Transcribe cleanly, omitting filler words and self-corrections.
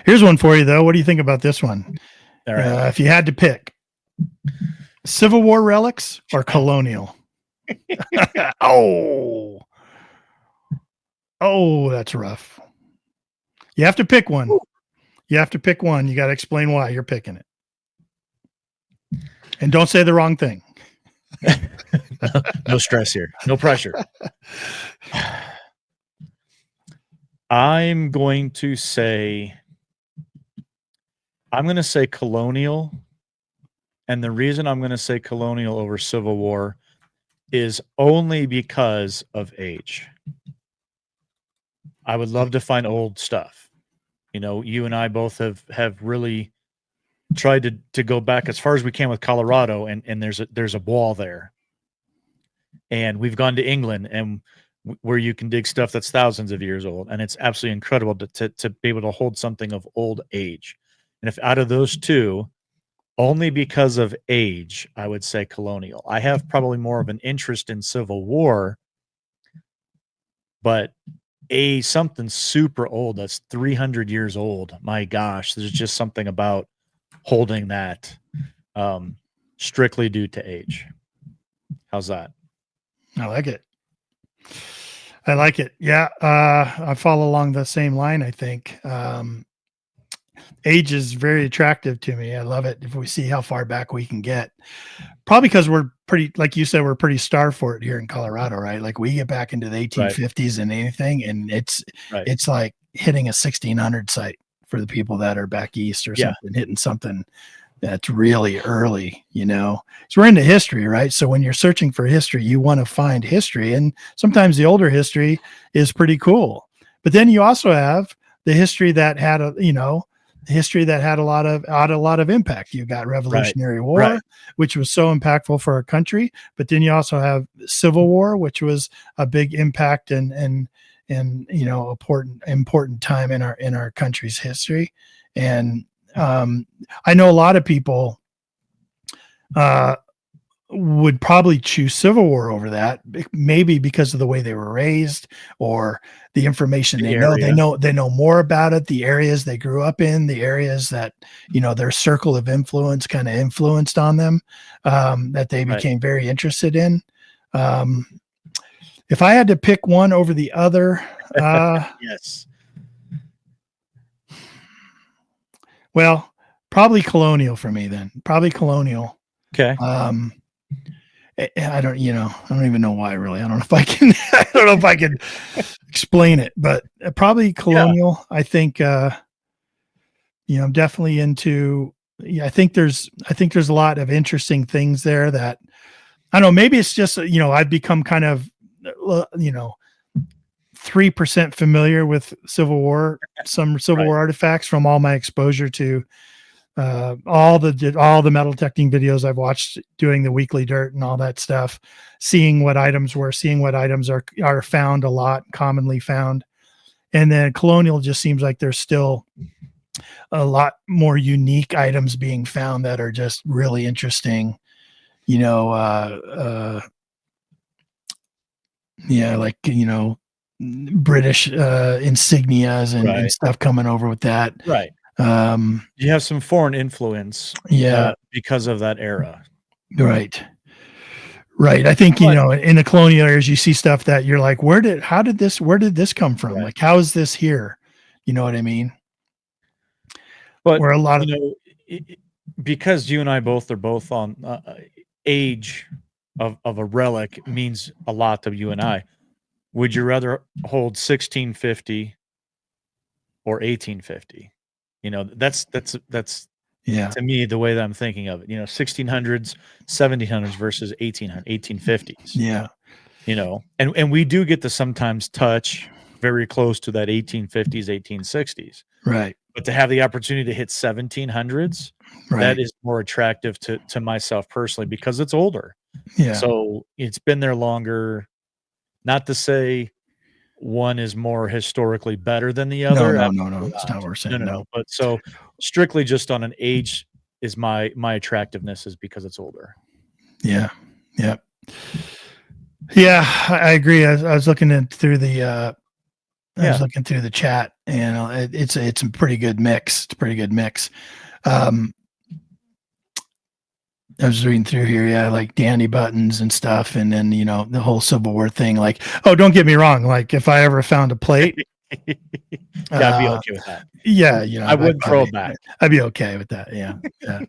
Here's one for you, though. What do you think about this one? All right. If you had to pick Civil War relics or colonial? Oh, that's rough. You have to pick one. You have to pick one. You got to explain why you're picking it. And don't say the wrong thing. No stress here. No pressure. I'm going to say colonial. And the reason I'm going to say colonial over Civil War is only because of age. I would love to find old stuff. You know, you and I both have really tried to go back as far as we can with Colorado, and there's a wall there. And we've gone to England and where you can dig stuff that's thousands of years old, and it's absolutely incredible to be able to hold something of old age. And if out of those two, only because of age, I would say colonial. I have probably more of an interest in Civil War, but something super old that's 300 years old. My gosh, there's just something about holding that strictly due to age. How's that? I like it. I like it. Yeah. I follow along the same line. I think age is very attractive to me. I love it. If we see how far back we can get, probably because we're pretty, like you said, we're pretty starved for it here in Colorado, right? Like we get back into the 1850s and anything, and it's like hitting a 1600 site for the people that are back east or something, hitting something that's really early, you know. So we're into history, right? So when you're searching for history, you want to find history, and sometimes the older history is pretty cool. But then you also have the history that had a lot of impact. You got Revolutionary War, which was so impactful for our country, but then you also have Civil War, which was a big impact and you know, important time in our country's history. And I know a lot of people would probably choose Civil War over that, maybe because of the way they were raised or the information they know. They know more about it, the areas they grew up in, the areas that, you know, their circle of influence kind of influenced on them, that they became very interested in. If I had to pick one over the other, yes. Well, probably colonial for me then. Probably colonial. Okay. I don't even know why really. I don't know if I can explain it, but probably colonial. Yeah. I think, I'm definitely into, I think there's a lot of interesting things there that I don't know, maybe it's just, I've become kind of, 3% familiar with Civil War, some Civil War artifacts from all my exposure to all the metal detecting videos I've watched doing the weekly dirt and all that stuff, seeing what items are found a lot, commonly found. And then colonial just seems like there's still a lot more unique items being found that are just really interesting, British insignias and stuff coming over with that. Right. You have some foreign influence because of that era. Right. I think, in the colonial eras, you see stuff that you're like, where did this come from? Like, how is this here? You know what I mean? But where a lot of, because you and I both are both on age of a relic means a lot to you and I. Would you rather hold 1650 or 1850? That's to me the way that I'm thinking of it. 1600s, 1700s versus 1850s. Yeah. And we do get to sometimes touch very close to that 1850s, 1860s. Right. But to have the opportunity to hit 1700s, that is more attractive to myself personally because it's older. Yeah. So it's been there longer. Not to say one is more historically better than the other. No. That's not what we're saying. No. But so strictly just on an age is my attractiveness is because it's older. Yeah. I agree. I was looking through the I was looking through the chat, and it's a pretty good mix. It's a pretty good mix. I was reading through here, yeah, like Danny buttons and stuff, and then the whole Civil War thing. Like, oh, don't get me wrong. Like, if I ever found a plate, Yeah, I'd be okay with that. yeah, I wouldn't throw it back. I'd be okay with that. Yeah, yeah.